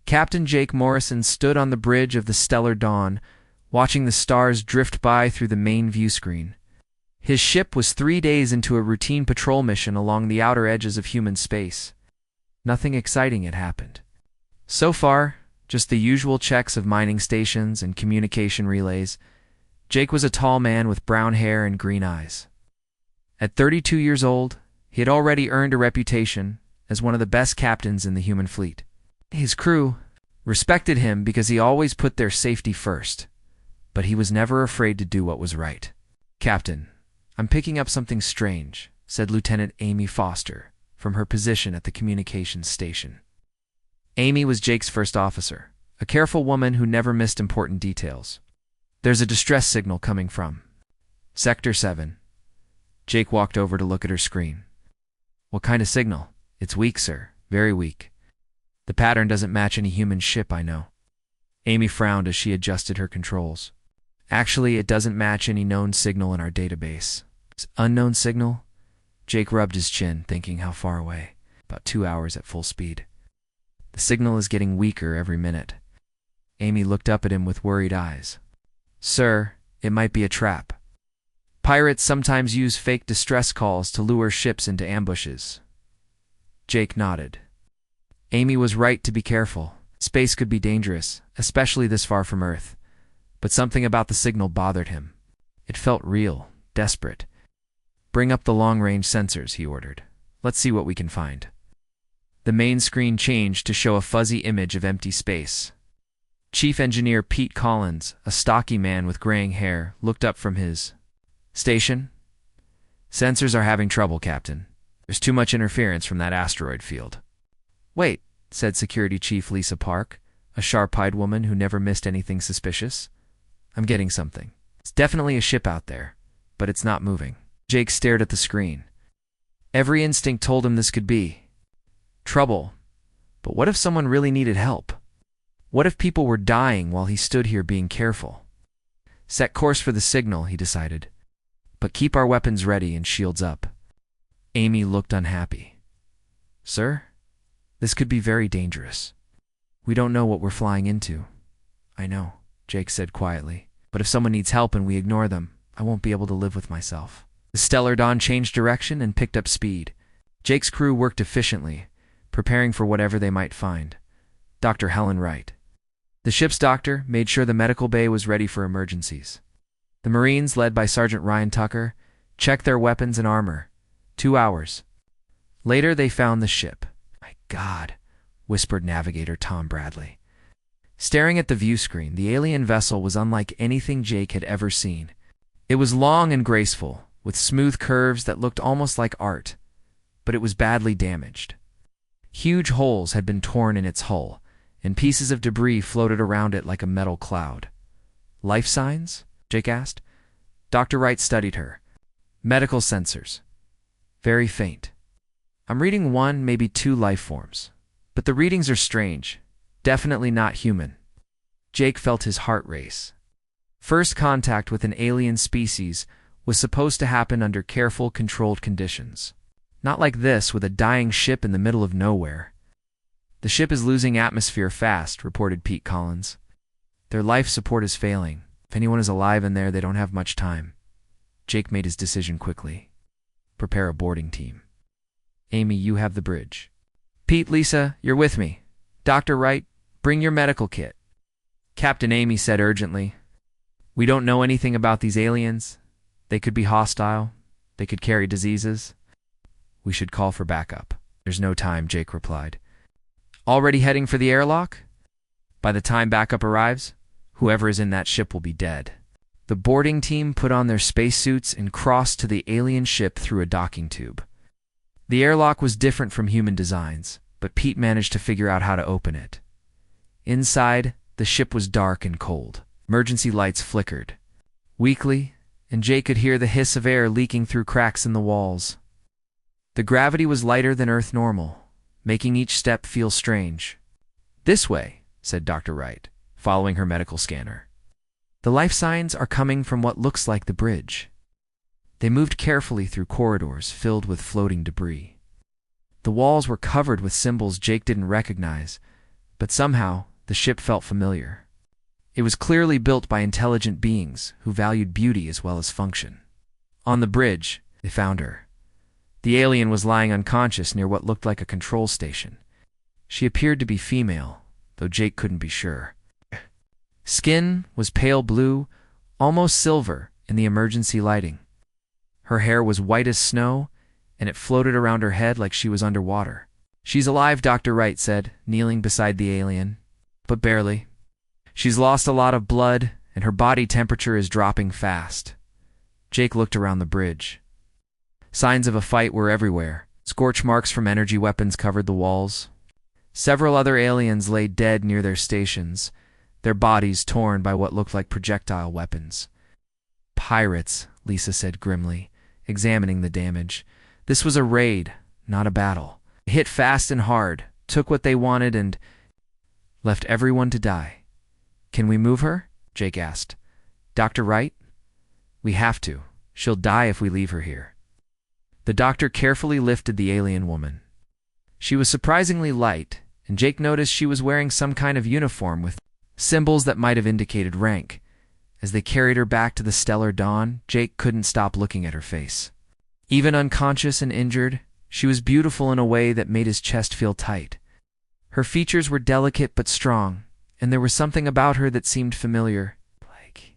Captain Jake Morrison stood on the bridge of the Stellar Dawn, watching the stars drift by through the main view screen. His ship was 3 days into a routine patrol mission along the outer edges of human space. Nothing exciting had happened. So far, just the usual checks of mining stations and communication relays. Jake was a tall man with brown hair and green eyes. At 32 years old, he had already earned a reputation as one of the best captains in the human fleet. His crew respected him because he always put their safety first, but he was never afraid to do what was right. "Captain, I'm picking up something strange," said Lieutenant Amy Foster from her position at the communications station. Amy was Jake's first officer, a careful woman who never missed important details. "There's a distress signal coming from Sector 7. Jake walked over to look at her screen. "What kind of signal?" "It's weak, sir. Very weak. The pattern doesn't match any human ship I know." Amy frowned as she adjusted her controls. "Actually, it doesn't match any known signal in our database." "Unknown signal?" Jake rubbed his chin, thinking how far away. "About 2 hours at full speed. The signal is getting weaker every minute." Amy looked up at him with worried eyes. "Sir, it might be a trap. Pirates sometimes use fake distress calls to lure ships into ambushes." Jake nodded. Amy was right to be careful. Space could be dangerous, especially this far from Earth. But something about the signal bothered him. It felt real, desperate. "Bring up the long-range sensors," he ordered. "Let's see what we can find." The main screen changed to show a fuzzy image of empty space. Chief Engineer Pete Collins, a stocky man with graying hair, looked up from his station. "Sensors are having trouble, Captain. There's too much interference from that asteroid field." "Wait," said Security Chief Lisa Park, a sharp-eyed woman who never missed anything suspicious. "I'm getting something. It's definitely a ship out there, but it's not moving." Jake stared at the screen. Every instinct told him this could be trouble. But what if someone really needed help? What if people were dying while he stood here being careful? "Set course for the signal," he decided. "But keep our weapons ready and shields up." Amy looked unhappy. "Sir? This could be very dangerous. We don't know what we're flying into." "I know," Jake said quietly. "But if someone needs help and we ignore them, I won't be able to live with myself." The Stellar Dawn changed direction and picked up speed. Jake's crew worked efficiently, preparing for whatever they might find. Dr. Helen Wright, the ship's doctor, made sure the medical bay was ready for emergencies. The Marines, led by Sergeant Ryan Tucker, checked their weapons and armor. 2 hours. Later, they found the ship. "My God," whispered Navigator Tom Bradley. Staring at the view screen, the alien vessel was unlike anything Jake had ever seen. It was long and graceful, with smooth curves that looked almost like art, but it was badly damaged. Huge holes had been torn in its hull, and pieces of debris floated around it like a metal cloud. "Life signs?" Jake asked. Dr. Wright studied her. "Medical sensors. Very faint. I'm reading 1, maybe 2 life forms, but the readings are strange. Definitely not human." Jake felt his heart race. First contact with an alien species was supposed to happen under careful, controlled conditions. Not like this, with a dying ship in the middle of nowhere. "The ship is losing atmosphere fast," reported Pete Collins. "Their life support is failing. If anyone is alive in there, they don't have much time." Jake made his decision quickly. "Prepare a boarding team. Amy, you have the bridge. Pete, Lisa, you're with me. Dr. Wright, bring your medical kit." Captain Amy said urgently, "We don't know anything about these aliens. They could be hostile. They could carry diseases. We should call for backup." "There's no time," Jake replied. "Already heading for the airlock? By the time backup arrives, whoever is in that ship will be dead." The boarding team put on their spacesuits and crossed to the alien ship through a docking tube. The airlock was different from human designs, but Pete managed to figure out how to open it. Inside, the ship was dark and cold. Emergency lights flickered weakly, and Jake could hear the hiss of air leaking through cracks in the walls. The gravity was lighter than Earth normal, making each step feel strange. "This way," said Dr. Wright, following her medical scanner. "The life signs are coming from what looks like the bridge." They moved carefully through corridors filled with floating debris. The walls were covered with symbols Jake didn't recognize, But somehow, the ship felt familiar. It was clearly built by intelligent beings who valued beauty as well as function. On the bridge, they found her. The alien was lying unconscious near what looked like a control station. She appeared to be female, though Jake couldn't be sure. Skin was pale blue, almost silver in the emergency lighting. Her hair was white as snow, and it floated around her head like she was underwater. "She's alive," Dr. Wright said, kneeling beside the alien. "But barely. She's lost a lot of blood, and her body temperature is dropping fast." Jake looked around the bridge. Signs of a fight were everywhere. Scorch marks from energy weapons covered the walls. Several other aliens lay dead near their stations, their bodies torn by what looked like projectile weapons. "Pirates," Lisa said grimly, examining the damage. "This was a raid, not a battle. They hit fast and hard, took what they wanted, and left everyone to die." "Can we move her?" Jake asked. "Dr. Wright?" "We have to. She'll die if we leave her here." The doctor carefully lifted the alien woman. She was surprisingly light, and Jake noticed she was wearing some kind of uniform with symbols that might have indicated rank. As they carried her back to the Stellar Dawn, Jake couldn't stop looking at her face. Even unconscious and injured, she was beautiful in a way that made his chest feel tight. Her features were delicate but strong, and there was something about her that seemed familiar. Like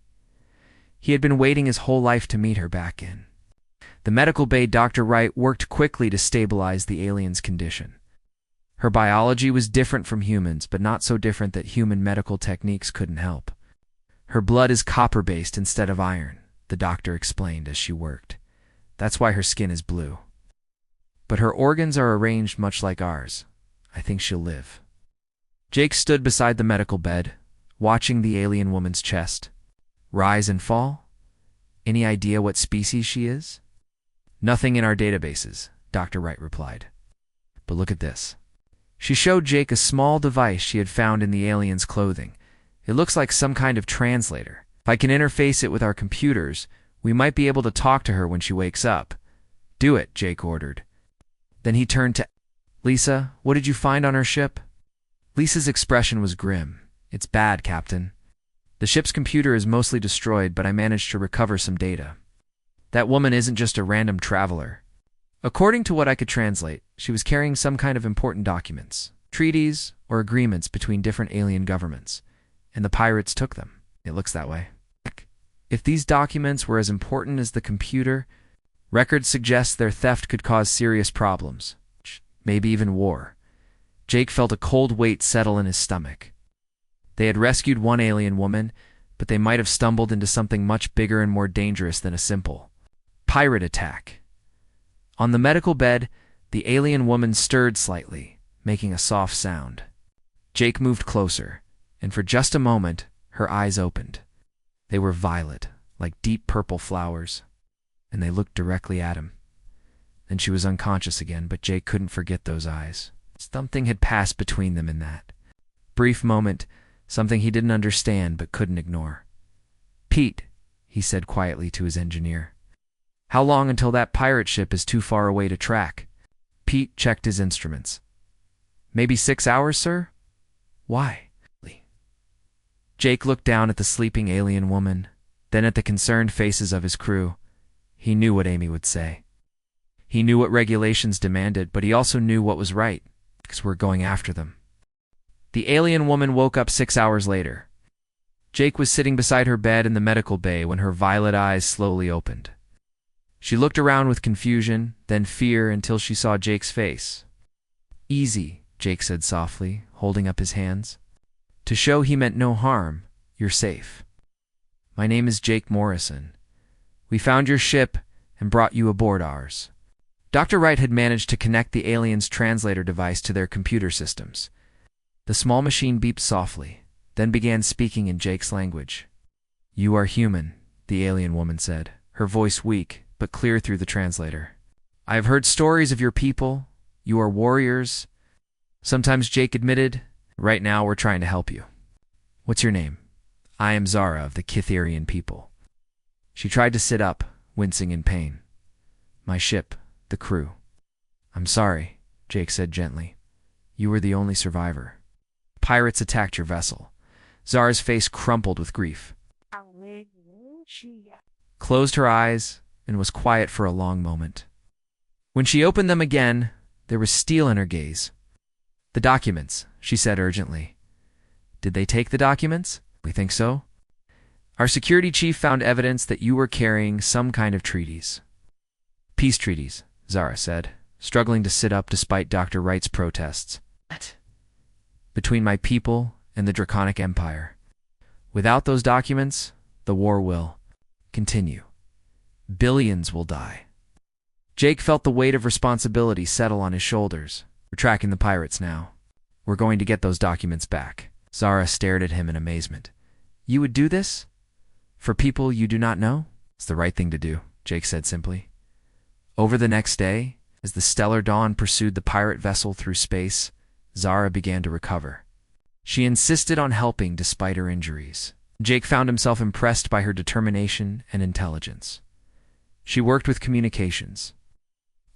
he had been waiting his whole life to meet her back in. The medical bay Dr. Wright worked quickly to stabilize the alien's condition. Her biology was different from humans, but not so different that human medical techniques couldn't help. "Her blood is copper-based instead of iron," the doctor explained as she worked. "That's why her skin is blue. But her organs are arranged much like ours. I think she'll live." Jake stood beside the medical bed, watching the alien woman's chest rise and fall. "Any idea what species she is?" "Nothing in our databases," Dr. Wright replied. "But look at this." She showed Jake a small device she had found in the alien's clothing. "It looks like some kind of translator. If I can interface it with our computers, we might be able to talk to her when she wakes up." "Do it," Jake ordered. Then he turned to Lisa. "What did you find on her ship?" Lisa's expression was grim. "It's bad, Captain. The ship's computer is mostly destroyed, but I managed to recover some data. That woman isn't just a random traveler. According to what I could translate, she was carrying some kind of important documents, treaties or agreements between different alien governments, and the pirates took them. It looks that way. If these documents were as important as the computer, records suggest their theft could cause serious problems, maybe even war." Jake felt a cold weight settle in his stomach. They had rescued one alien woman, but they might have stumbled into something much bigger and more dangerous than a simple pirate attack. On the medical bed, the alien woman stirred slightly, making a soft sound. Jake moved closer, and for just a moment, her eyes opened. They were violet, like deep purple flowers, and they looked directly at him. Then she was unconscious again, but Jake couldn't forget those eyes. Something had passed between them in that brief moment, something he didn't understand but couldn't ignore. "Pete," he said quietly to his engineer. "How long until that pirate ship is too far away to track?" Pete checked his instruments. "Maybe 6 hours, sir?" "Why?" Jake looked down at the sleeping alien woman, then at the concerned faces of his crew. He knew what Amy would say. He knew what regulations demanded, but he also knew what was right, because we're going after them. The alien woman woke up 6 hours later. Jake was sitting beside her bed in the medical bay when her violet eyes slowly opened. She looked around with confusion, then fear until she saw Jake's face. "Easy," Jake said softly, holding up his hands. To show he meant no harm, "You're safe. My name is Jake Morrison. We found your ship and brought you aboard ours." Dr. Wright had managed to connect the alien's translator device to their computer systems. The small machine beeped softly, then began speaking in Jake's language. "You are human," the alien woman said, her voice weak but clear through the translator. "I have heard stories of your people. You are warriors." Sometimes Jake admitted, "Right now we're trying to help you." "What's your name?" "I am Zara of the Kitherian people." She tried to sit up, wincing in pain. "My ship, the crew." "I'm sorry," Jake said gently. "You were the only survivor." pirates attacked your vessel. Zara's face crumpled with grief. Closed her eyes and was quiet for a long moment. When she opened them again, there was steel in her gaze. "The documents," she said urgently. "Did they take the documents?" "We think so. Our security chief found evidence that you were carrying some kind of treaties." "Peace treaties," Zara said, struggling to sit up despite Dr. Wright's protests. "What?" "Between my people and the Draconic Empire. Without those documents, the war will continue. Billions will die." Jake felt the weight of responsibility settle on his shoulders. "We're tracking the pirates now. We're going to get those documents back." Zara stared at him in amazement. "You would do this? For people you do not know?" "It's the right thing to do," Jake said simply. Over the next day, as the stellar dawn pursued the pirate vessel through space, Zara began to recover. She insisted on helping despite her injuries. Jake found himself impressed by her determination and intelligence. She worked with communications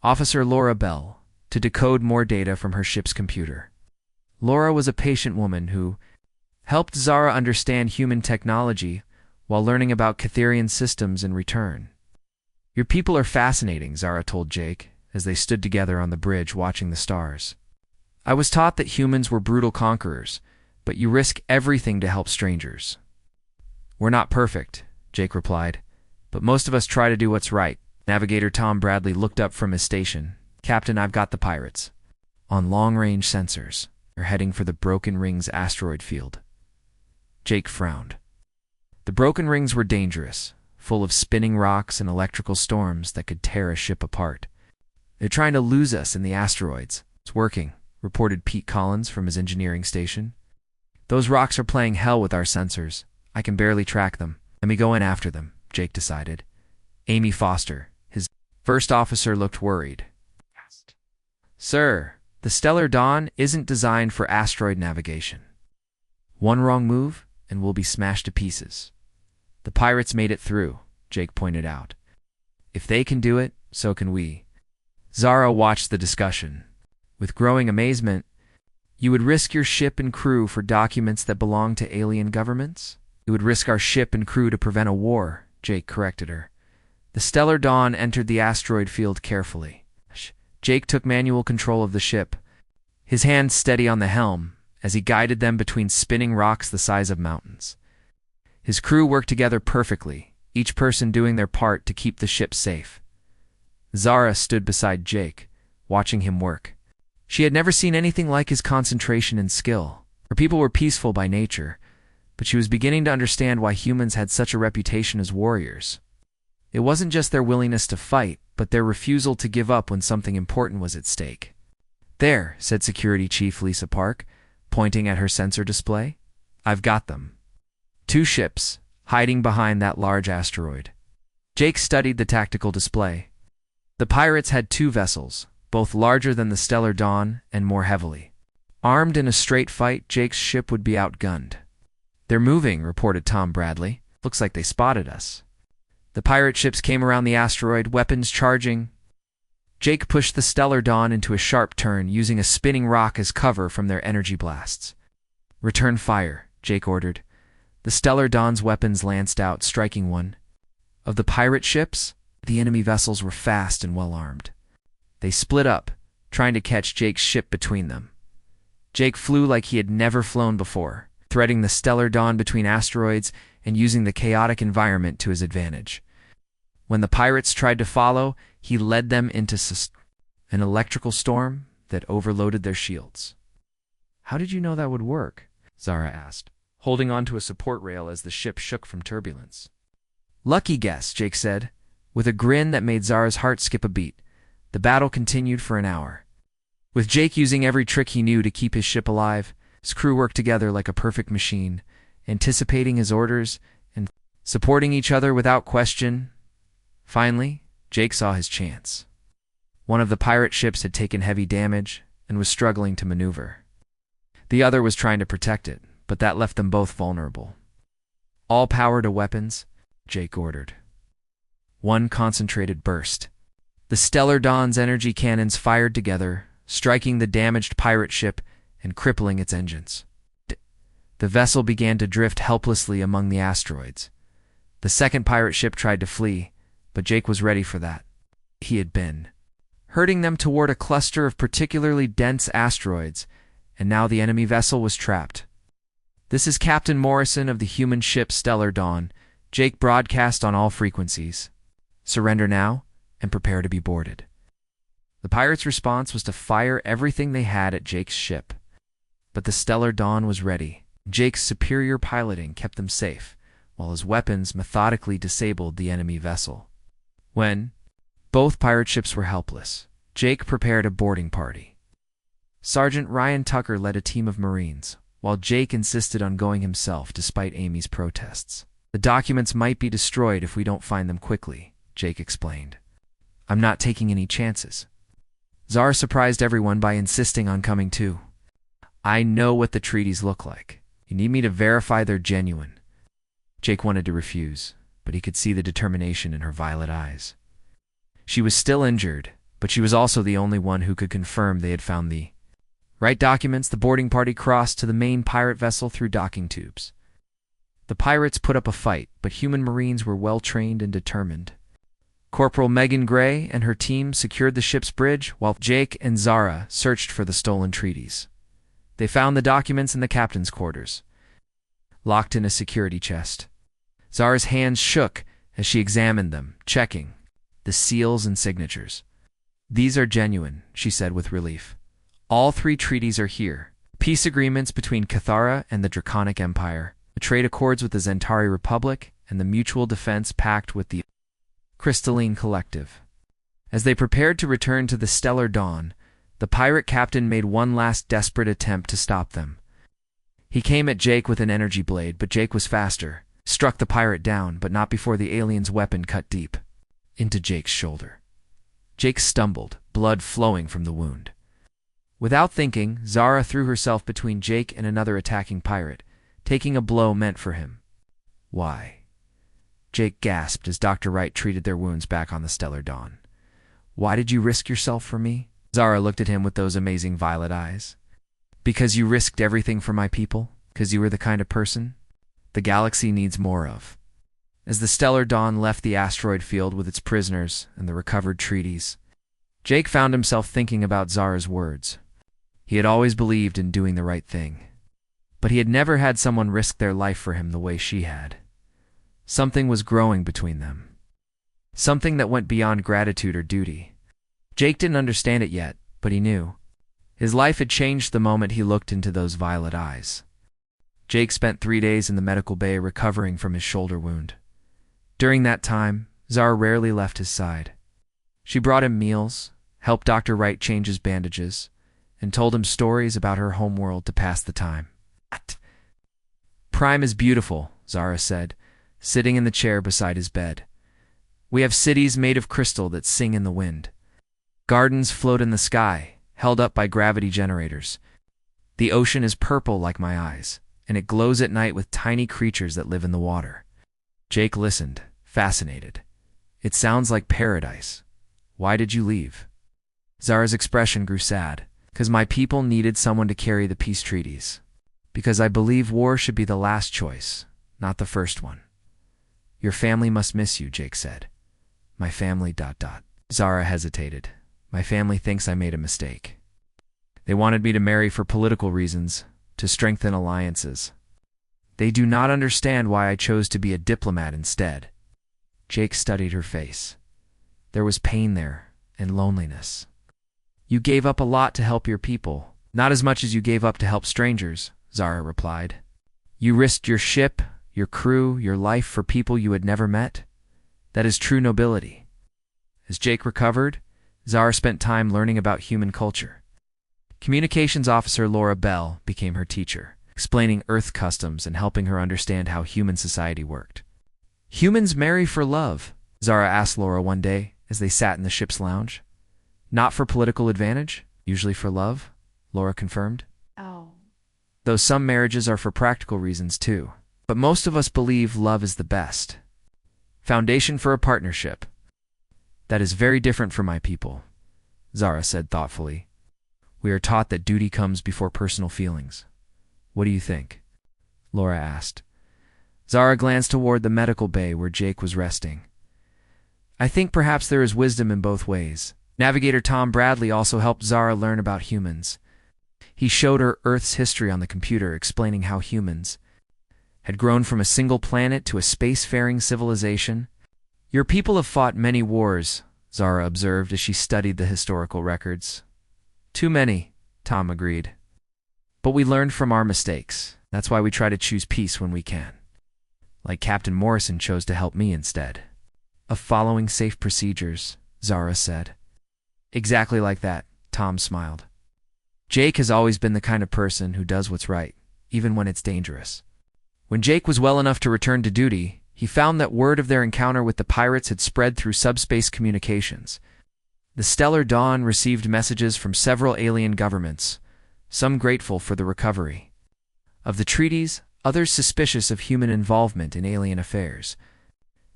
Officer Laura Bell to decode more data from her ship's computer. Laura was a patient woman who helped Zara understand human technology while learning about Catherian systems in return. "Your people are fascinating," Zara told Jake as they stood together on the bridge watching the stars. "I was taught that humans were brutal conquerors, but you risk everything to help strangers." "We're not perfect," Jake replied, "but most of us try to do what's right." Navigator Tom Bradley looked up from his station. "Captain, I've got the pirates on long-range sensors. They're heading for the Broken Rings asteroid field." Jake frowned. The Broken Rings were dangerous, full of spinning rocks and electrical storms that could tear a ship apart. "They're trying to lose us in the asteroids." "It's working," reported Pete Collins from his engineering station. "Those rocks are playing hell with our sensors. I can barely track them." "Let me go in after them," Jake decided. Amy Foster, his first officer, looked worried. "Sir, the Stellar Dawn isn't designed for asteroid navigation. One wrong move, and we'll be smashed to pieces." "The pirates made it through," Jake pointed out. "If they can do it, so can we." Zara watched the discussion. With growing amazement, "You would risk your ship and crew for documents that belong to alien governments?" "You would risk our ship and crew to prevent a war," Jake corrected her. The Stellar Dawn entered the asteroid field carefully. Jake took manual control of the ship, his hands steady on the helm as he guided them between spinning rocks the size of mountains. His crew worked together perfectly, each person doing their part to keep the ship safe. Zara stood beside Jake, watching him work. She had never seen anything like his concentration and skill. Her people were peaceful by nature, but she was beginning to understand why humans had such a reputation as warriors. It wasn't just their willingness to fight, but their refusal to give up when something important was at stake. "There," said Security Chief Lisa Park, pointing at her sensor display. "I've got them. 2 ships, hiding behind that large asteroid." Jake studied the tactical display. The pirates had 2 vessels, both larger than the Stellar Dawn and more heavily. Armed in a straight fight, Jake's ship would be outgunned. "They're moving," reported Tom Bradley. "Looks like they spotted us." The pirate ships came around the asteroid, weapons charging. Jake pushed the Stellar Dawn into a sharp turn, using a spinning rock as cover from their energy blasts. "Return fire," Jake ordered. The Stellar Dawn's weapons lanced out, striking one of the pirate ships. The enemy vessels were fast and well-armed. They split up, trying to catch Jake's ship between them. Jake flew like he had never flown before, threading the Stellar Dawn between asteroids and using the chaotic environment to his advantage. When the pirates tried to follow, he led them into an electrical storm that overloaded their shields. "How did you know that would work?" Zara asked, holding onto a support rail as the ship shook from turbulence. "Lucky guess," Jake said, with a grin that made Zara's heart skip a beat. The battle continued for an hour. With Jake using every trick he knew to keep his ship alive, his crew worked together like a perfect machine, anticipating his orders and supporting each other without question. Finally, Jake saw his chance. One of the pirate ships had taken heavy damage and was struggling to maneuver. The other was trying to protect it, but that left them both vulnerable. "All power to weapons," Jake ordered. One concentrated burst. The Stellar Dawn's energy cannons fired together, striking the damaged pirate ship and crippling its engines. The vessel began to drift helplessly among the asteroids. The second pirate ship tried to flee, but Jake was ready for that. He had been herding them toward a cluster of particularly dense asteroids, and now the enemy vessel was trapped. "This is Captain Morrison of the human ship Stellar Dawn," Jake broadcast on all frequencies. "Surrender now, and prepare to be boarded." The pirates' response was to fire everything they had at Jake's ship. But the Stellar Dawn was ready. Jake's superior piloting kept them safe, while his weapons methodically disabled the enemy vessel. When both pirate ships were helpless, Jake prepared a boarding party. Sergeant Ryan Tucker led a team of Marines, while Jake insisted on going himself despite Amy's protests. "The documents might be destroyed if we don't find them quickly," Jake explained. "I'm not taking any chances." Zara surprised everyone by insisting on coming too. "I know what the treaties look like. You need me to verify they're genuine." Jake wanted to refuse, but he could see the determination in her violet eyes. She was still injured, but she was also the only one who could confirm they had found the right documents. The boarding party crossed to the main pirate vessel through docking tubes. The pirates put up a fight, but human Marines were well-trained and determined. Corporal Megan Gray and her team secured the ship's bridge, while Jake and Zara searched for the stolen treaties. They found the documents in the captain's quarters, locked in a security chest. Zara's hands shook as she examined them, checking the seals and signatures. "These are genuine," she said with relief. "All 3 treaties are here. Peace agreements between Cathara and the Draconic Empire, the trade accords with the Zentari Republic, and the mutual defense pact with the Crystalline Collective." As they prepared to return to the Stellar Dawn, the pirate captain made one last desperate attempt to stop them. He came at Jake with an energy blade, but Jake was faster, struck the pirate down, but not before the alien's weapon cut deep into Jake's shoulder. Jake stumbled, blood flowing from the wound. Without thinking, Zara threw herself between Jake and another attacking pirate, taking a blow meant for him. "Why?" Jake gasped as Dr. Wright treated their wounds back on the Stellar Dawn. "Why did you risk yourself for me?" Zara looked at him with those amazing violet eyes. "Because you risked everything for my people? Because you were the kind of person the galaxy needs more of." As the Stellar Dawn left the asteroid field with its prisoners and the recovered treaties, Jake found himself thinking about Zara's words. He had always believed in doing the right thing, but he had never had someone risk their life for him the way she had. Something was growing between them. Something that went beyond gratitude or duty. Jake didn't understand it yet, but he knew. His life had changed the moment he looked into those violet eyes. Jake spent 3 days in the medical bay recovering from his shoulder wound. During that time, Zara rarely left his side. She brought him meals, helped Dr. Wright change his bandages, and told him stories about her homeworld to pass the time. "Prime is beautiful," Zara said, sitting in the chair beside his bed. "We have cities made of crystal that sing in the wind. Gardens float in the sky, held up by gravity generators. The ocean is purple like my eyes, and it glows at night with tiny creatures that live in the water." Jake listened, fascinated. "It sounds like paradise. Why did you leave?" Zara's expression grew sad. "Because my people needed someone to carry the peace treaties. Because I believe war should be the last choice, not the first one." "Your family must miss you," Jake said. "My family ... Zara hesitated. "My family thinks I made a mistake. They wanted me to marry for political reasons, to strengthen alliances. They do not understand why I chose to be a diplomat instead." Jake studied her face. There was pain there, and loneliness. "You gave up a lot to help your people. Not as much as you gave up to help strangers," Zara replied. "You risked your ship, your crew, your life for people you had never met. That is true nobility." As Jake recovered, Zara spent time learning about human culture. Communications officer Laura Bell became her teacher, explaining Earth customs and helping her understand how human society worked. "Humans marry for love," Zara asked Laura one day as they sat in the ship's lounge. "Not for political advantage, usually for love," Laura confirmed. Oh. "Though some marriages are for practical reasons too. But most of us believe love is the best foundation for a partnership." "That is very different for my people," Zara said thoughtfully. "We are taught that duty comes before personal feelings. What do you think?" Laura asked. Zara glanced toward the medical bay where Jake was resting. I think perhaps there is wisdom in both ways. Navigator Tom Bradley also helped Zara learn about humans. He showed her Earth's history on the computer, explaining how humans had grown from a single planet to a spacefaring civilization. Your people have fought many wars, Zara observed as she studied the historical records. Too many, Tom agreed. But we learned from our mistakes. That's why we try to choose peace when we can. Like Captain Morrison chose to help me instead of following safe procedures, Zara said. Exactly like that, Tom smiled. Jake has always been the kind of person who does what's right, even when it's dangerous. When Jake was well enough to return to duty, he found that word of their encounter with the pirates had spread through subspace communications. The Stellar Dawn received messages from several alien governments, some grateful for the recovery of the treaties, others suspicious of human involvement in alien affairs.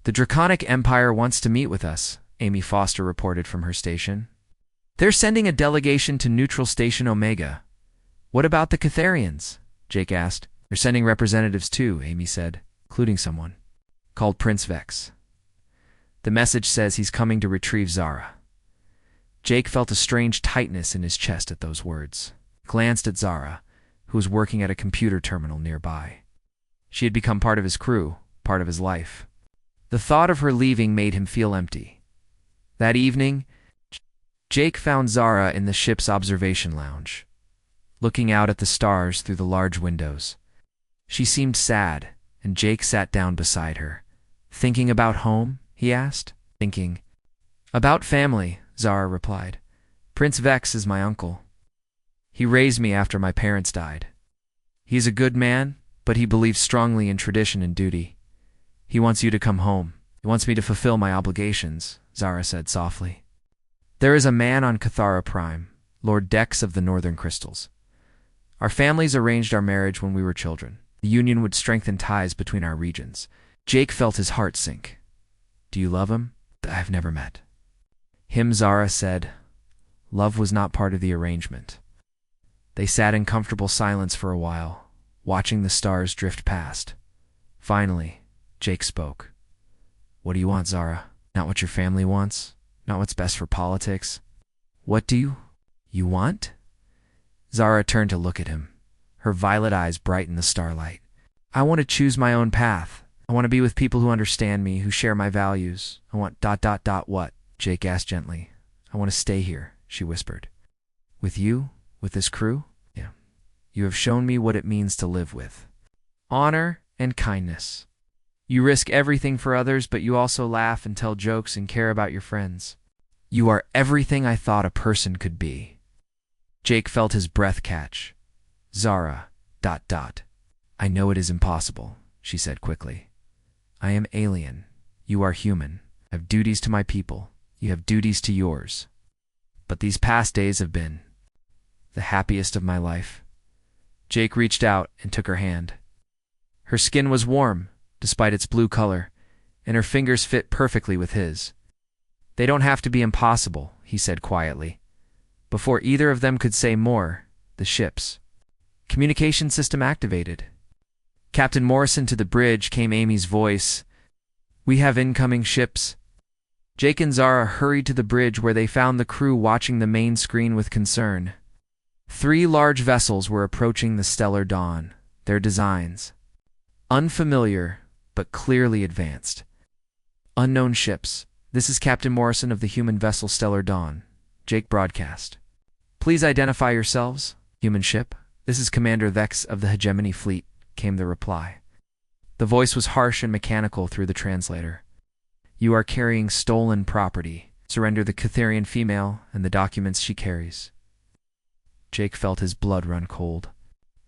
The Draconic Empire wants to meet with us, Amy Foster reported from her station. They're sending a delegation to Neutral Station Omega. What about the Catharians? Jake asked. They're sending representatives too, Amy said, including someone called Prince Vex. The message says he's coming to retrieve Zara. Jake felt a strange tightness in his chest at those words. Glanced at Zara, who was working at a computer terminal nearby. She had become part of his crew, part of his life. The thought of her leaving made him feel empty. That evening, Jake found Zara in the ship's observation lounge, looking out at the stars through the large windows. She seemed sad, and Jake sat down beside her. Thinking about home? He asked. Thinking. About family, Zara replied. Prince Vex is my uncle. He raised me after my parents died. He's a good man, but he believes strongly in tradition and duty. He wants you to come home. He wants me to fulfill my obligations, Zara said softly. There is a man on Cathara Prime, Lord Dex of the Northern Crystals. Our families arranged our marriage when we were children. The union would strengthen ties between our regions. Jake felt his heart sink. Do you love him? I've never met him, Zara said. Love was not part of the arrangement. They sat in comfortable silence for a while, watching the stars drift past. Finally, Jake spoke. What do you want, Zara? Not what your family wants? Not what's best for politics? What do you want? Zara turned to look at him. Her violet eyes bright in the starlight. I want to choose my own path. I want to be with people who understand me, who share my values. I want ... What? Jake asked gently. I want to stay here, she whispered. With you? With this crew? Yeah. You have shown me what it means to live with honor and kindness. You risk everything for others, but you also laugh and tell jokes and care about your friends. You are everything I thought a person could be. Jake felt his breath catch. Zara ... I know it is impossible, she said quickly. I am alien. You are human. I have duties to my people. You have duties to yours. But these past days have been the happiest of my life. Jake reached out and took her hand. Her skin was warm, despite its blue color, and her fingers fit perfectly with his. They don't have to be impossible, he said quietly. Before either of them could say more, the ship's communication system activated. Captain Morrison, to the bridge, came Amy's voice. We have incoming ships. Jake and Zara hurried to the bridge where they found the crew watching the main screen with concern. 3 large vessels were approaching the Stellar Dawn, their designs unfamiliar, but clearly advanced. Unknown ships. This is Captain Morrison of the human vessel Stellar Dawn. Jake broadcast. Please identify yourselves. Human ship. This is Commander Vex of the Hegemony Fleet, came the reply. The voice was harsh and mechanical through the translator. You are carrying stolen property. Surrender the Catharian female and the documents she carries. Jake felt his blood run cold.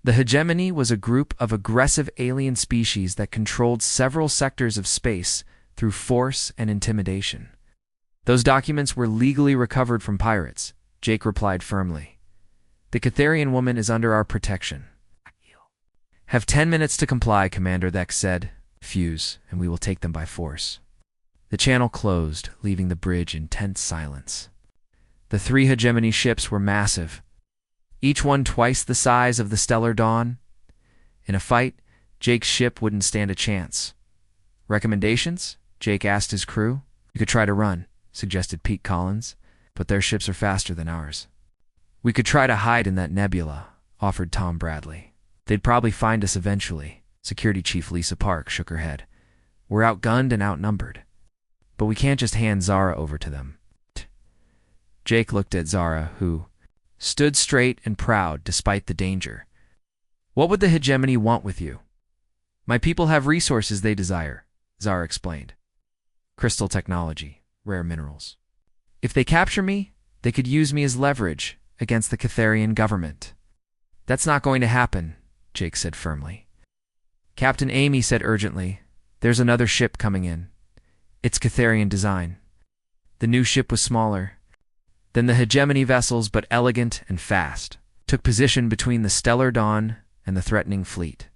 The Hegemony was a group of aggressive alien species that controlled several sectors of space through force and intimidation. Those documents were legally recovered from pirates, Jake replied firmly. The Catharian woman is under our protection. Have 10 minutes to comply, Commander Vex said. Fuse, and we will take them by force. The channel closed, leaving the bridge in tense silence. The 3 Hegemony ships were massive, each one twice the size of the Stellar Dawn. In a fight, Jake's ship wouldn't stand a chance. Recommendations? Jake asked his crew. You could try to run, suggested Pete Collins, but their ships are faster than ours. We could try to hide in that nebula, offered Tom Bradley. They'd probably find us eventually. Security Chief Lisa Park shook her head. We're outgunned and outnumbered. But we can't just hand Zara over to them. Jake looked at Zara, who stood straight and proud despite the danger. What would the hegemony want with you? My people have resources they desire, Zara explained. Crystal technology, rare minerals. If they capture me, they could use me as leverage against the Catharian government. That's not going to happen, Jake said firmly. Captain Amy said urgently, there's another ship coming in. It's Catharian design. The new ship was smaller than the hegemony vessels, but elegant and fast. Took position between the stellar dawn and the threatening fleet.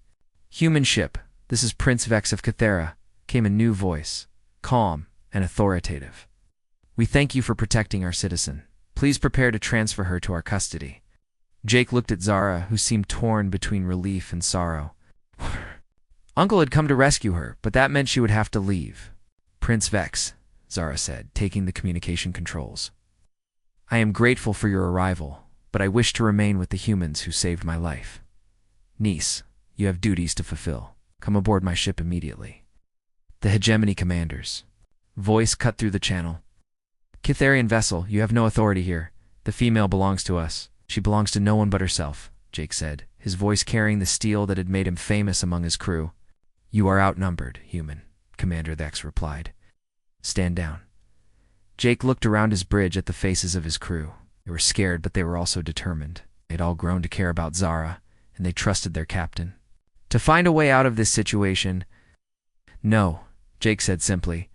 Human ship, this is Prince Vex of Cathera, came a new voice, calm and authoritative. We thank you for protecting our citizen. Please prepare to transfer her to our custody. Jake looked at Zara, who seemed torn between relief and sorrow. Uncle had come to rescue her, but that meant she would have to leave. Prince Vex, Zara said, taking the communication controls. I am grateful for your arrival, but I wish to remain with the humans who saved my life. Niece, you have duties to fulfill. Come aboard my ship immediately. The hegemony commanders. Voice cut through the channel. Catharian vessel, you have no authority here. The female belongs to us. She belongs to no one but herself, Jake said, his voice carrying the steel that had made him famous among his crew. You are outnumbered, human, Commander Vex replied. Stand down. Jake looked around his bridge at the faces of his crew. They were scared, but they were also determined. They'd all grown to care about Zara, and they trusted their captain. To find a way out of this situation... No, Jake said simply.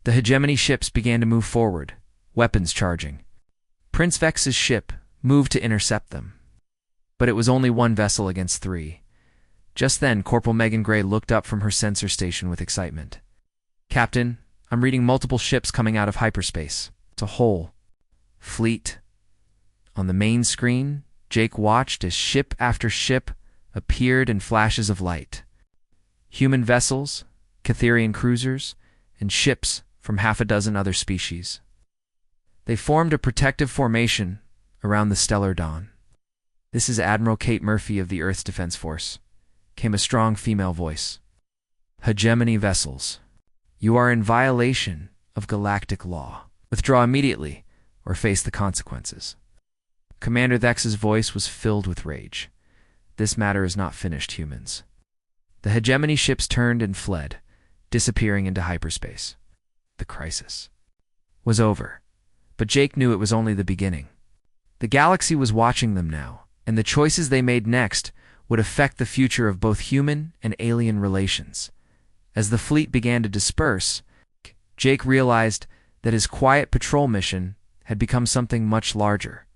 The hegemony ships began to move forward, weapons charging. Prince Vex's ship moved to intercept them. But it was only one vessel against three. Just then, Corporal Megan Gray looked up from her sensor station with excitement. Captain, I'm reading multiple ships coming out of hyperspace. It's a whole fleet. On the main screen, Jake watched as ship after ship appeared in flashes of light. Human vessels, Catharian cruisers, and ships from half a dozen other species. They formed a protective formation around the stellar dawn. This is Admiral Kate Murphy of the Earth's Defense Force, came a strong female voice. Hegemony vessels, you are in violation of galactic law. Withdraw immediately or face the consequences. Commander Vex's voice was filled with rage. This matter is not finished, humans. The hegemony ships turned and fled, disappearing into hyperspace. The crisis was over, but Jake knew it was only the beginning. The galaxy was watching them now, and the choices they made next would affect the future of both human and alien relations. As the fleet began to disperse, Jake realized that his quiet patrol mission had become something much larger.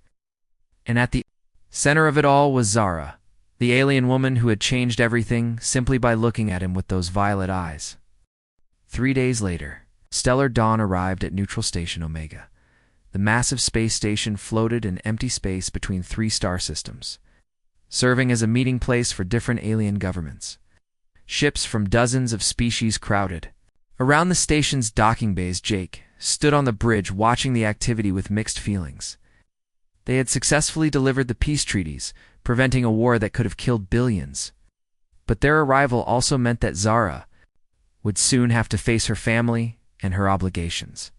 And at the center of it all was Zara, the alien woman who had changed everything simply by looking at him with those violet eyes. 3 days later, stellar dawn arrived at Neutral Station Omega. The massive space station floated in empty space between 3 star systems, serving as a meeting place for different alien governments. Ships from dozens of species crowded. Around the station's docking bays, Jake stood on the bridge watching the activity with mixed feelings. They had successfully delivered the peace treaties, preventing a war that could have killed billions. But their arrival also meant that Zara would soon have to face her family and her obligations.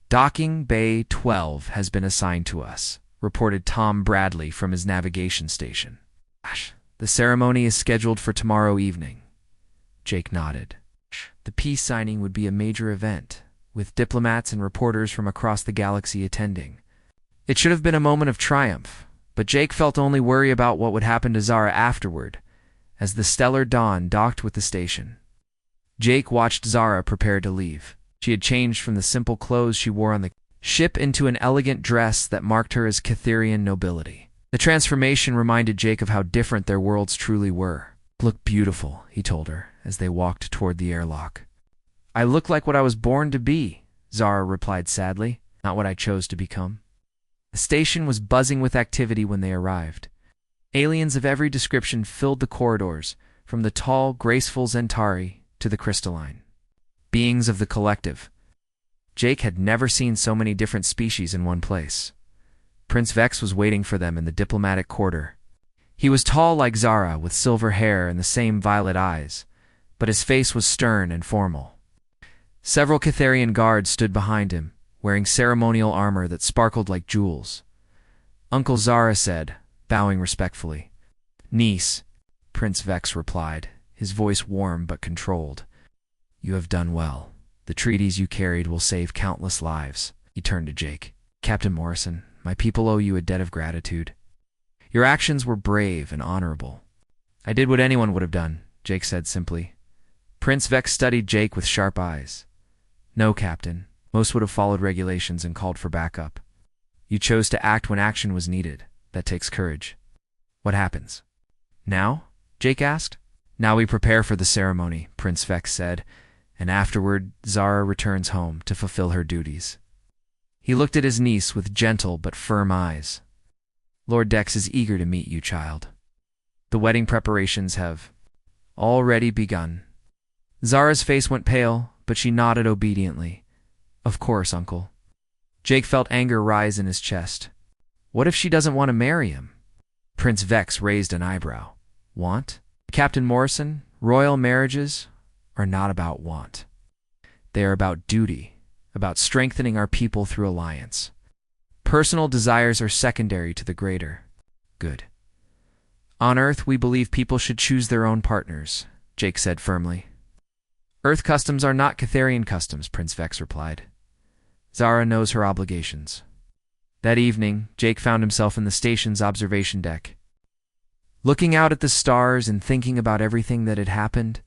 Docking Bay 12 has been assigned to us, reported Tom Bradley from his navigation station. The ceremony is scheduled for tomorrow evening. Jake nodded. The peace signing would be a major event, with diplomats and reporters from across the galaxy attending. It should have been a moment of triumph, but Jake felt only worry about what would happen to Zara afterward, as the stellar dawn docked with the station. Jake watched Zara prepare to leave. She had changed from the simple clothes she wore on the ship into an elegant dress that marked her as Catharian nobility. The transformation reminded Jake of how different their worlds truly were. Look beautiful, he told her, as they walked toward the airlock. I look like what I was born to be, Zara replied sadly, not what I chose to become. The station was buzzing with activity when they arrived. Aliens of every description filled the corridors, from the tall, graceful Zentari to the crystalline beings of the collective. Jake had never seen so many different species in one place. Prince Vex was waiting for them in the diplomatic quarter. He was tall like Zara, with silver hair and the same violet eyes, but his face was stern and formal. Several Catharian guards stood behind him, wearing ceremonial armor that sparkled like jewels. Uncle Zara said, bowing respectfully. "Niece," Prince Vex replied, his voice warm but controlled. "You have done well. The treaties you carried will save countless lives." He turned to Jake. "Captain Morrison, my people owe you a debt of gratitude. Your actions were brave and honorable." "I did what anyone would have done," Jake said simply. Prince Vex studied Jake with sharp eyes. "No, Captain. Most would have followed regulations and called for backup. You chose to act when action was needed. That takes courage." "What happens now?" Jake asked. "Now we prepare for the ceremony," Prince Vex said, "and afterward Zara returns home to fulfill her duties." He looked at his niece with gentle but firm eyes. "Lord Dex is eager to meet you, child. The wedding preparations have already begun." Zara's face went pale, but she nodded obediently. "Of course, uncle." Jake felt anger rise in his chest. What if she doesn't want to marry him? Prince Vex raised an eyebrow. Want? Captain Morrison, royal marriages are not about want. They are about duty, about strengthening our people through alliance. Personal desires are secondary to the greater good. On Earth, we believe people should choose their own partners, Jake said firmly. Earth customs are not Catharian customs, Prince Vex replied. Zara knows her obligations. That evening, Jake found himself in the station's observation deck. Looking out at the stars and thinking about everything that had happened,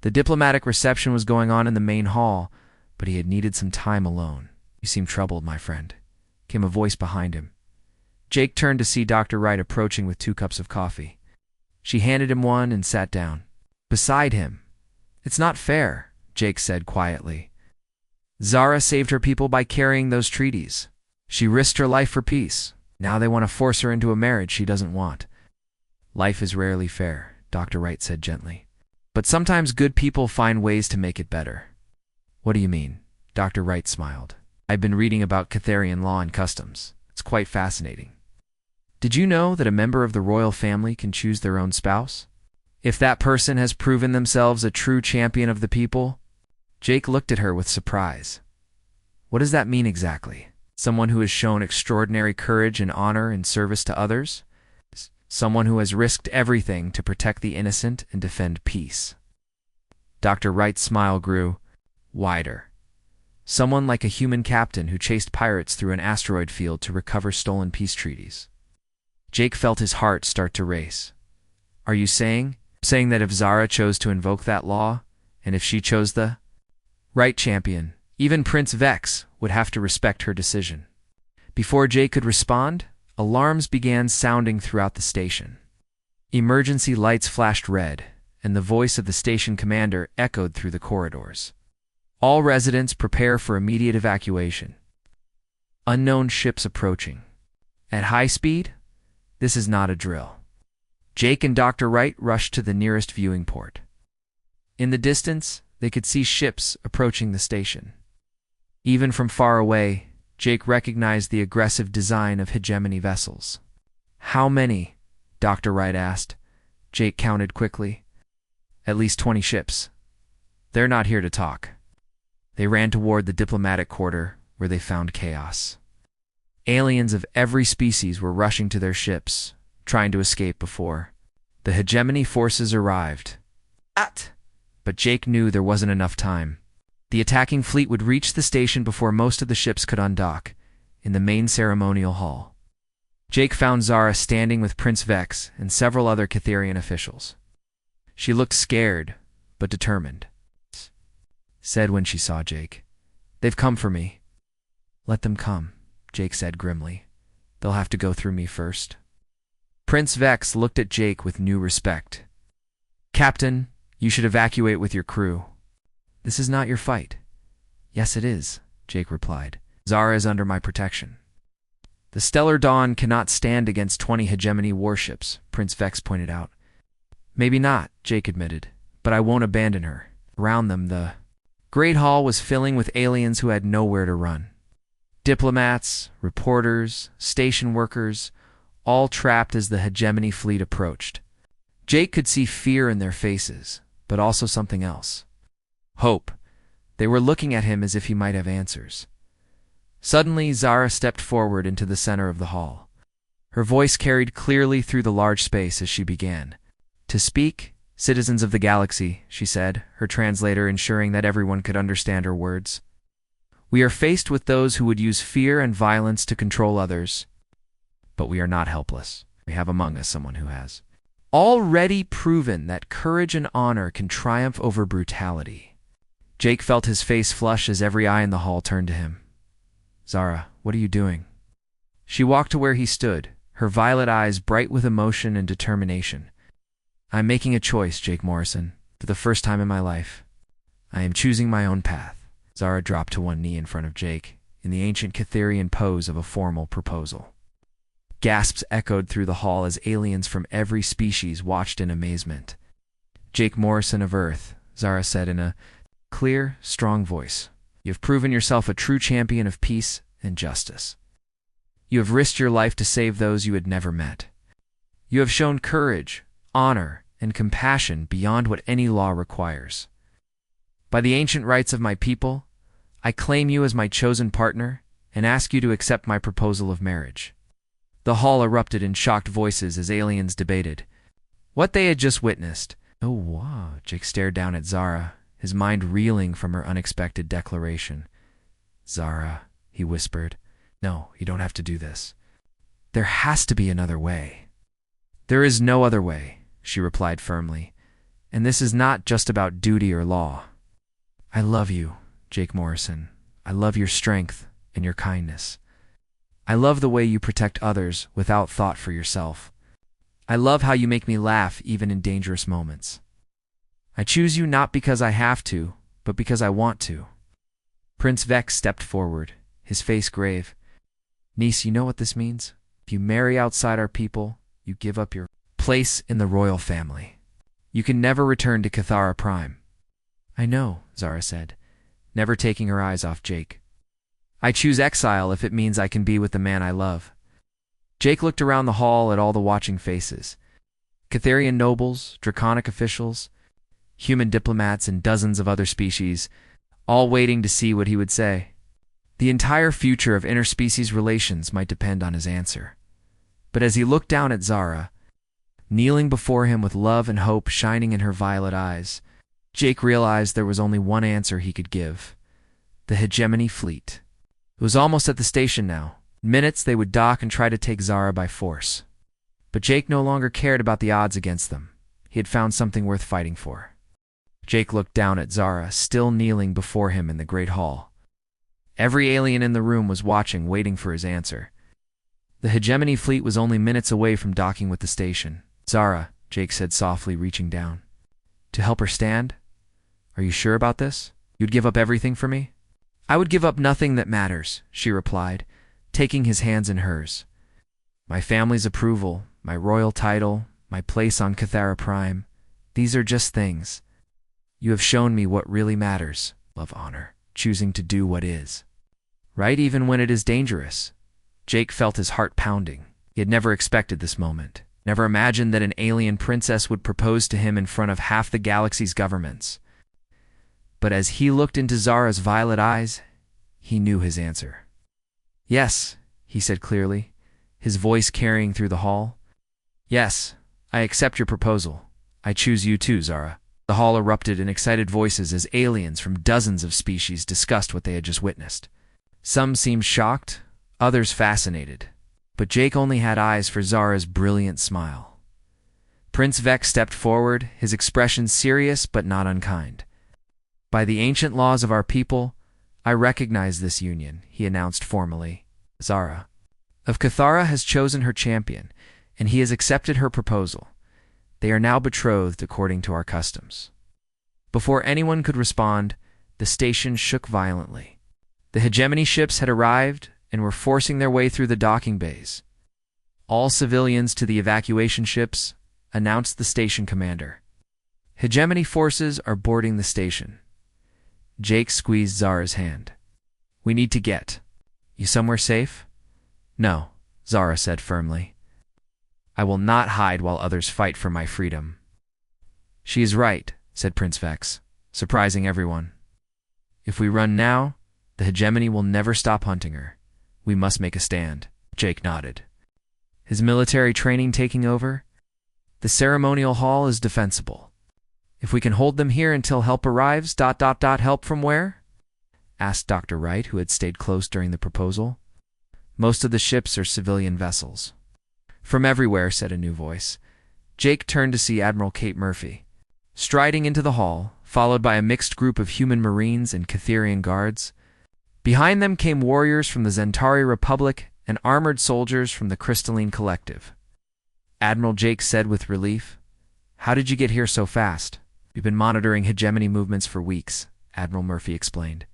the diplomatic reception was going on in the main hall, but he had needed some time alone. "You seem troubled, my friend," came a voice behind him. Jake turned to see Dr. Wright approaching with 2 cups of coffee. She handed him one and sat down beside him. "It's not fair," Jake said quietly. "Zara saved her people by carrying those treaties. She risked her life for peace. Now they want to force her into a marriage she doesn't want." "Life is rarely fair," Dr. Wright said gently. "But sometimes good people find ways to make it better." "What do you mean?" Dr. Wright smiled. "I've been reading about Catharian law and customs. It's quite fascinating. Did you know that a member of the royal family can choose their own spouse? If that person has proven themselves a true champion of the people?" Jake looked at her with surprise. "What does that mean exactly? Someone who has shown extraordinary courage and honor in service to others? Someone who has risked everything to protect the innocent and defend peace?" Dr. Wright's smile grew wider. "Someone like a human captain who chased pirates through an asteroid field to recover stolen peace treaties." Jake felt his heart start to race. "Are you saying that if Zara chose to invoke that law, and if she chose the right champion, even Prince Vex would have to respect her decision?" Before Jake could respond, alarms began sounding throughout the station. Emergency lights flashed red, and the voice of the station commander echoed through the corridors. "All residents prepare for immediate evacuation. Unknown ships approaching. At high speed? This is not a drill." Jake and Dr. Wright rushed to the nearest viewing port. In the distance, they could see ships approaching the station. Even from far away, Jake recognized the aggressive design of hegemony vessels. "How many?" Dr. Wright asked. Jake counted quickly. "At least 20 ships. They're not here to talk." They ran toward the diplomatic quarter, where they found chaos. Aliens of every species were rushing to their ships, trying to escape before the hegemony forces arrived. But Jake knew there wasn't enough time. The attacking fleet would reach the station before most of the ships could undock, in the main ceremonial hall. Jake found Zara standing with Prince Vex and several other Catharian officials. She looked scared, but determined. Said when she saw Jake, "They've come for me." "Let them come," Jake said grimly. "They'll have to go through me first." Prince Vex looked at Jake with new respect. "Captain, you should evacuate with your crew." "This is not your fight." "Yes, it is," Jake replied. "Zara is under my protection." "The Stellar Dawn cannot stand against 20 hegemony warships," Prince Vex pointed out. Maybe not, Jake admitted, but I won't abandon her. Around them, the Great Hall was filling with aliens who had nowhere to run. Diplomats, reporters, station workers, all trapped as the hegemony fleet approached. Jake could see fear in their faces, but also something else. Hope. They were looking at him as if he might have answers. Suddenly, Zara stepped forward into the center of the hall. Her voice carried clearly through the large space as she began. "To speak, citizens of the galaxy," she said, her translator ensuring that everyone could understand her words. "We are faced with those who would use fear and violence to control others. But we are not helpless. We have among us someone who has already proven that courage and honor can triumph over brutality." Jake felt his face flush as every eye in the hall turned to him. "Zara, what are you doing?" She walked to where he stood, her violet eyes bright with emotion and determination. "I'm making a choice, Jake Morrison, for the first time in my life. I am choosing my own path." Zara dropped to one knee in front of Jake, in the ancient Catherian pose of a formal proposal. Gasps echoed through the hall as aliens from every species watched in amazement. "Jake Morrison of Earth," Zara said in a clear, strong voice, "you have proven yourself a true champion of peace and justice. You have risked your life to save those you had never met. You have shown courage, honor, and compassion beyond what any law requires. By the ancient rights of my people, I claim you as my chosen partner and ask you to accept my proposal of marriage." The hall erupted in shocked voices as aliens debated what they had just witnessed. "Oh, wow." Jake stared down at Zara, his mind reeling from her unexpected declaration. "Zara," he whispered, "no, you don't have to do this. There has to be another way." "There is no other way," she replied firmly, "and this is not just about duty or law. I love you, Jake Morrison. I love your strength and your kindness. I love the way you protect others without thought for yourself. I love how you make me laugh even in dangerous moments. I choose you not because I have to, but because I want to." Prince Vex stepped forward, his face grave. "Niece, you know what this means? If you marry outside our people, you give up your place in the royal family. You can never return to Cathara Prime." "I know," Zara said, never taking her eyes off Jake. "I choose exile if it means I can be with the man I love." Jake looked around the hall at all the watching faces. Catharian nobles, draconic officials, human diplomats, and dozens of other species, all waiting to see what he would say. The entire future of interspecies relations might depend on his answer. But as he looked down at Zara, kneeling before him with love and hope shining in her violet eyes, Jake realized there was only one answer he could give: the hegemony fleet. It was almost at the station now. In minutes they would dock and try to take Zara by force. But Jake no longer cared about the odds against them. He had found something worth fighting for. Jake looked down at Zara, still kneeling before him in the great hall. Every alien in the room was watching, waiting for his answer. The hegemony fleet was only minutes away from docking with the station. "Zara," Jake said softly, reaching down. "To help her stand? Are you sure about this? You'd give up everything for me?" "I would give up nothing that matters," she replied, taking his hands in hers. "My family's approval, my royal title, my place on Cathara Prime, these are just things. You have shown me what really matters: love, honor, choosing to do what is right even when it is dangerous." Jake felt his heart pounding. He had never expected this moment, never imagined that an alien princess would propose to him in front of half the galaxy's governments. But as he looked into Zara's violet eyes, he knew his answer. "Yes," he said clearly, his voice carrying through the hall. "Yes, I accept your proposal. I choose you too, Zara." The hall erupted in excited voices as aliens from dozens of species discussed what they had just witnessed. Some seemed shocked, others fascinated, but Jake only had eyes for Zara's brilliant smile. Prince Vex stepped forward, his expression serious but not unkind. "By the ancient laws of our people, I recognize this union," he announced formally. "Zara of Cathara has chosen her champion, and he has accepted her proposal. They are now betrothed according to our customs." Before anyone could respond, the station shook violently. The hegemony ships had arrived and were forcing their way through the docking bays. All civilians to the evacuation ships, announced the station commander. Hegemony forces are boarding the station. Jake squeezed Zara's hand. We need to get. You somewhere safe? No, Zara said firmly. I will not hide while others fight for my freedom. She is right, said Prince Vex, surprising everyone. If we run now, the hegemony will never stop hunting her. We must make a stand. Jake nodded. His military training taking over? The ceremonial hall is defensible. If we can hold them here until help arrives, ... Help from where? Asked Dr. Wright, who had stayed close during the proposal. Most of the ships are civilian vessels. From everywhere, said a new voice. Jake turned to see Admiral Kate Murphy, striding into the hall, followed by a mixed group of human marines and Catherian guards. Behind them came warriors from the Zentari Republic and armored soldiers from the Crystalline Collective. Admiral Jake said with relief, How did you get here so fast? We've been monitoring hegemony movements for weeks, Admiral Murphy explained.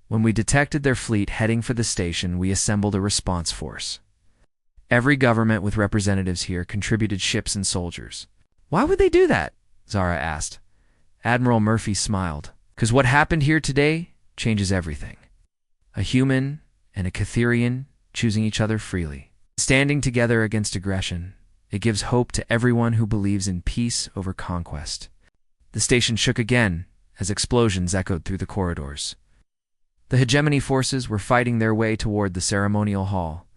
When we detected their fleet heading for the station, we assembled a response force. Every government with representatives here contributed ships and soldiers. Why would they do that? Zara asked. Admiral Murphy smiled. Because what happened here today changes everything. A human and a Catherian choosing each other freely, standing together against aggression. It gives hope to everyone who believes in peace over conquest. The station shook again as explosions echoed through the corridors. The hegemony forces were fighting their way toward the ceremonial hall.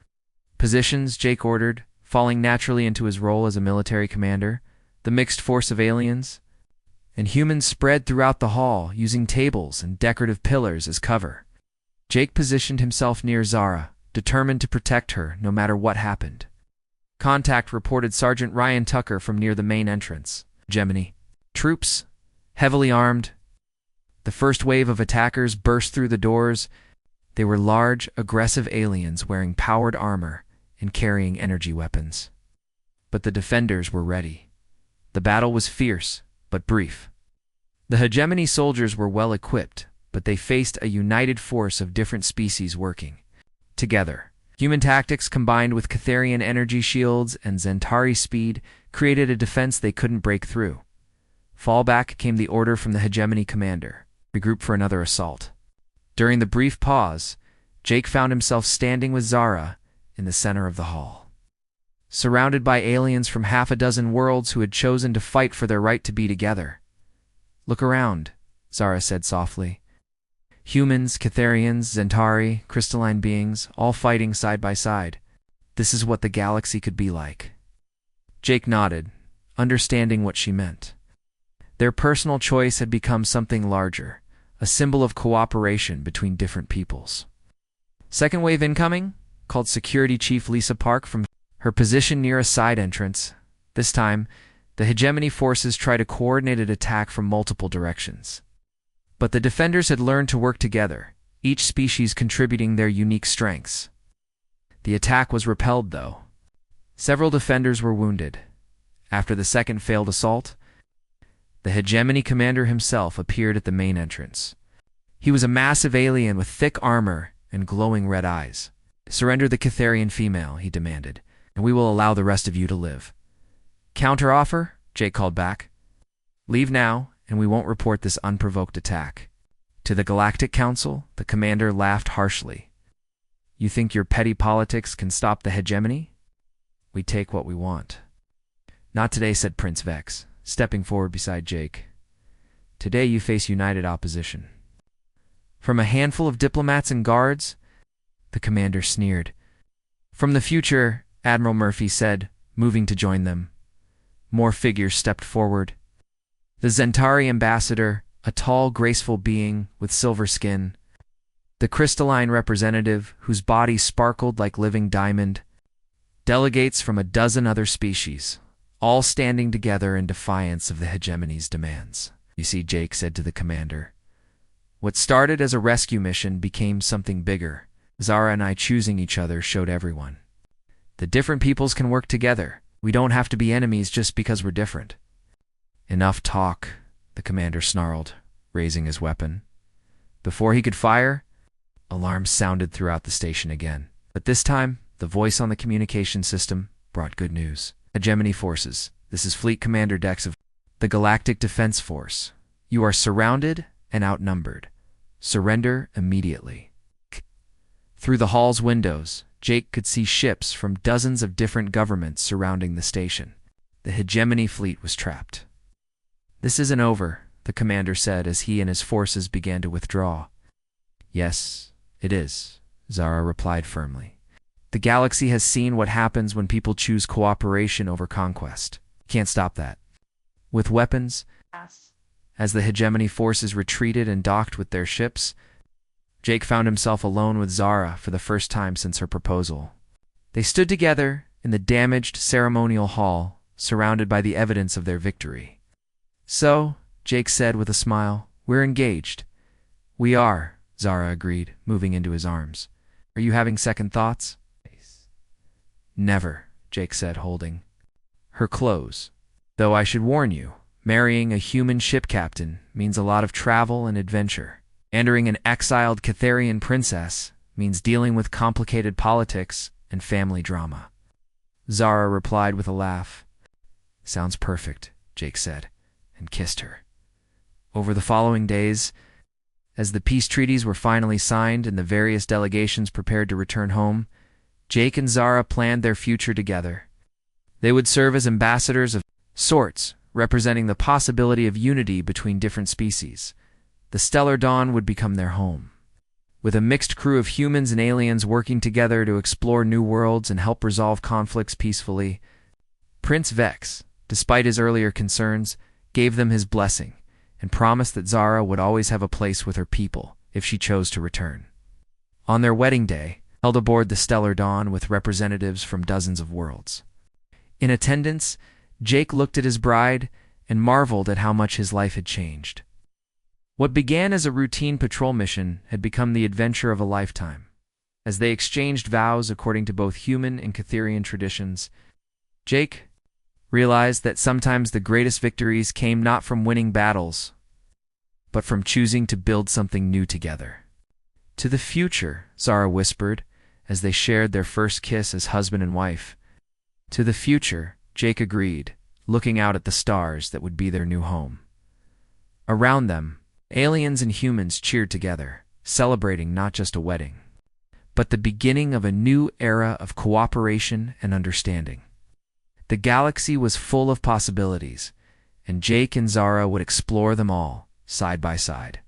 Positions, Jake ordered, falling naturally into his role as a military commander. The mixed force of aliens and humans spread throughout the hall, using tables and decorative pillars as cover. Jake positioned himself near Zara, determined to protect her no matter what happened. Contact reported Sergeant Ryan Tucker from near the main entrance. Hegemony troops, heavily armed. The first wave of attackers burst through the doors. They were large, aggressive aliens wearing powered armor and carrying energy weapons. But the defenders were ready. The battle was fierce, but brief. The hegemony soldiers were well equipped, but they faced a united force of different species working together. Human tactics combined with Catherian energy shields and Zentari speed created a defense they couldn't break through. Fallback came the order from the hegemony commander. Regroup for another assault. During the brief pause, Jake found himself standing with Zara in the center of the hall. Surrounded by aliens from half a dozen worlds who had chosen to fight for their right to be together. Look around, Zara said softly. Humans, Catherians, Zentari, crystalline beings, all fighting side by side. This is what the galaxy could be like. Jake nodded, understanding what she meant. Their personal choice had become something larger, a symbol of cooperation between different peoples. Second wave incoming, called Security Chief Lisa Park from her position near a side entrance. This time, the hegemony forces tried a coordinated attack from multiple directions. But the defenders had learned to work together, each species contributing their unique strengths. The attack was repelled, though. Several defenders were wounded. After the second failed assault, the hegemony commander himself appeared at the main entrance. He was a massive alien with thick armor and glowing red eyes. Surrender the Catherian female, he demanded, and we will allow the rest of you to live. Counter-offer? Jake called back. Leave now, and we won't report this unprovoked attack. To the Galactic Council, the commander laughed harshly. You think your petty politics can stop the hegemony? We take what we want. Not today, said Prince Vex, stepping forward beside Jake. Today you face united opposition. From a handful of diplomats and guards? The commander sneered. From the future, Admiral Murphy said, moving to join them. More figures stepped forward. The Zentari ambassador, a tall, graceful being with silver skin. The crystalline representative, whose body sparkled like living diamond. Delegates from a dozen other species, all standing together in defiance of the hegemony's demands. You see, Jake said to the commander. What started as a rescue mission became something bigger. Zara and I choosing each other showed everyone. The different peoples can work together. We don't have to be enemies just because we're different. Enough talk, the commander snarled, raising his weapon. Before he could fire, alarms sounded throughout the station again. But this time, the voice on the communication system brought good news. Hegemony forces, This is Fleet Commander Dex of the Galactic Defense Force. You are surrounded and outnumbered. Surrender immediately. Through the hall's windows, Jake could see ships from dozens of different governments surrounding the station. The hegemony fleet was trapped. This isn't over, the commander said as he and his forces began to withdraw. Yes, it is, Zara replied firmly. The galaxy has seen what happens when people choose cooperation over conquest. Can't stop that. With weapons, as the hegemony forces retreated and docked with their ships, Jake found himself alone with Zara for the first time since her proposal. They stood together in the damaged ceremonial hall, surrounded by the evidence of their victory. So, Jake said with a smile, we're engaged. We are, Zara agreed, moving into his arms. Are you having second thoughts? Never, Jake said, holding her close. Though I should warn you, marrying a human ship captain means a lot of travel and adventure. Entering an exiled Catharian princess means dealing with complicated politics and family drama. Zara replied with a laugh. Sounds perfect, Jake said, and kissed her. Over the following days, as the peace treaties were finally signed and the various delegations prepared to return home, Jake and Zara planned their future together. They would serve as ambassadors of sorts, representing the possibility of unity between different species. The Stellar Dawn would become their home. With a mixed crew of humans and aliens working together to explore new worlds and help resolve conflicts peacefully, Prince Vex, despite his earlier concerns, gave them his blessing and promised that Zara would always have a place with her people if she chose to return. On their wedding day, held aboard the Stellar Dawn with representatives from dozens of worlds. In attendance, Jake looked at his bride and marveled at how much his life had changed. What began as a routine patrol mission had become the adventure of a lifetime. As they exchanged vows according to both human and Catharian traditions, Jake realized that sometimes the greatest victories came not from winning battles, but from choosing to build something new together. To the future, Zara whispered, as they shared their first kiss as husband and wife. To the future, Jake agreed, looking out at the stars that would be their new home. Around them, aliens and humans cheered together, celebrating not just a wedding, but the beginning of a new era of cooperation and understanding. The galaxy was full of possibilities, and Jake and Zara would explore them all, side by side.